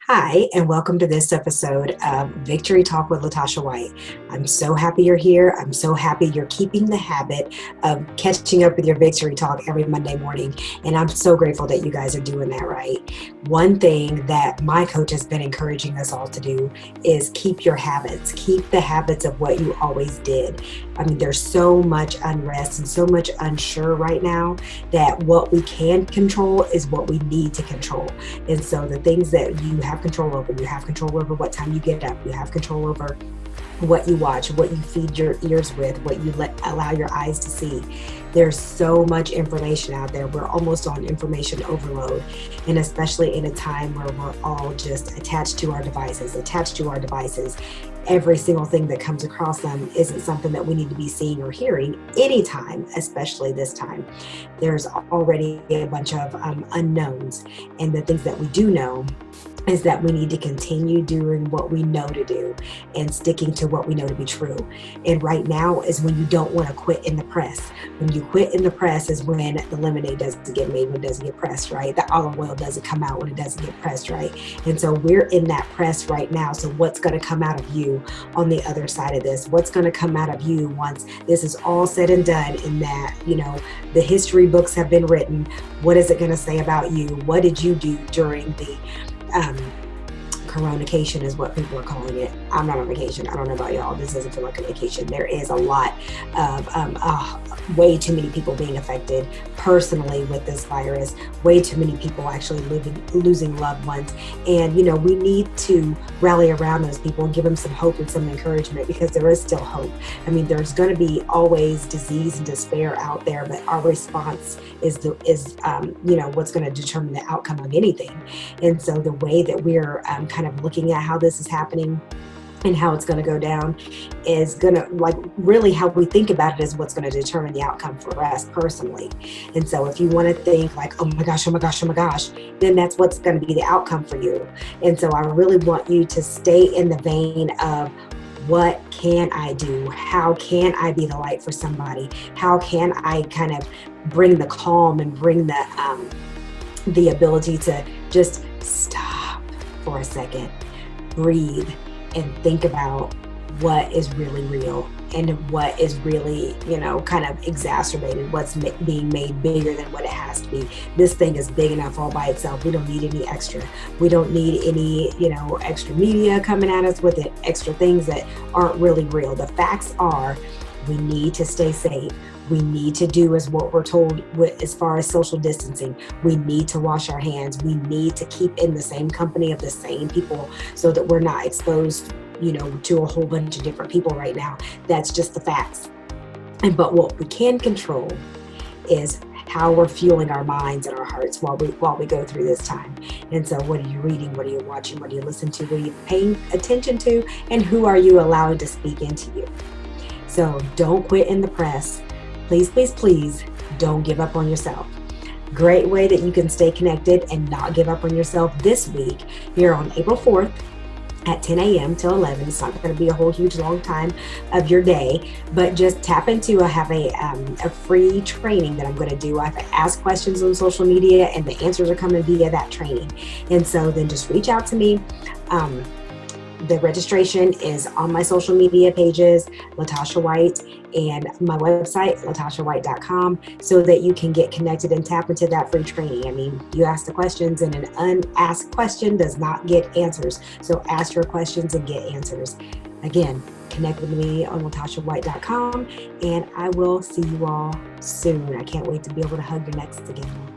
Hi, and welcome to this episode of Victory Talk with Latasha White. I'm so happy you're here. I'm so happy you're keeping the habit of catching up with your Victory Talk every Monday morning. And I'm so grateful that you guys are doing that right. One thing that my coach has been encouraging us all to do is keep your habits. Keep the habits of what you always did. I mean, there's so much unrest and so much unsure right now that what we can control is what we need to control. And so the things that you have control over, you have control over what time you get up, you have control over what you watch, what you feed your ears with, what you allow your eyes to see. There's so much information out there. We're almost on information overload. And especially in a time where we're all just attached to our devices. Every single thing that comes across them isn't something that we need to be seeing or hearing anytime, especially this time. There's already a bunch of unknowns. And the things that we do know is that we need to continue doing what we know to do and sticking to what we know to be true. And right now is when you don't want to quit in the press. When you quit in the press is when the lemonade doesn't get made, when it doesn't get pressed, right? The olive oil doesn't come out when it doesn't get pressed, right? And so we're in that press right now. So what's going to come out of you on the other side of this? What's going to come out of you once this is all said and done, in that, the history books have been written? What is it going to say about you? What did you do during the Coronation is what people are calling it. I'm not on vacation. I don't know about y'all. This doesn't feel like a vacation. There is a lot of way too many people being affected personally with this virus. Way too many people actually losing loved ones. And, we need to rally around those people and give them some hope and some encouragement, because there is still hope. I mean, there's going to be always disease and despair out there, but our response is what's going to determine the outcome of anything. And so the way that we're kind of looking at how this is happening and how it's going to go down is going to, really how we think about it is what's going to determine the outcome for us personally. And so if you want to think like, oh my gosh, then that's what's going to be the outcome for you. And so I really want you to stay in the vein of, what can I do? How can I be the light for somebody? How can I kind of bring the calm and bring the ability to just stop for a second, breathe, and think about what is really real and what is really, kind of exacerbated, what's being made bigger than what it has to be. This thing is big enough all by itself. We don't need any extra. We don't need any, extra media coming at us with it, extra things that aren't really real. The facts are, we need to stay safe. We need to do as what we're told as far as social distancing. We need to wash our hands. We need to keep in the same company of the same people so that we're not exposed, to a whole bunch of different people right now. That's just the facts. But what we can control is how we're fueling our minds and our hearts while we go through this time. And so what are you reading? What are you watching? What are you listening to? What are you paying attention to? And who are you allowing to speak into you? So don't quit in the press. Please, please, please don't give up on yourself. Great way that you can stay connected and not give up on yourself this week, here on April 4th at 10 a.m. till 11. It's not going to be a whole huge long time of your day, but just tap into, I have a free training that I'm going to do. I have to ask questions on social media and the answers are coming via that training. And so then just reach out to me. The registration is on my social media pages, Latasha White, and my website, latashawhite.com, so that you can get connected and tap into that free training. I mean, you ask the questions, and an unasked question does not get answers. So ask your questions and get answers. Again, connect with me on latashawhite.com, and I will see you all soon. I can't wait to be able to hug your necks again.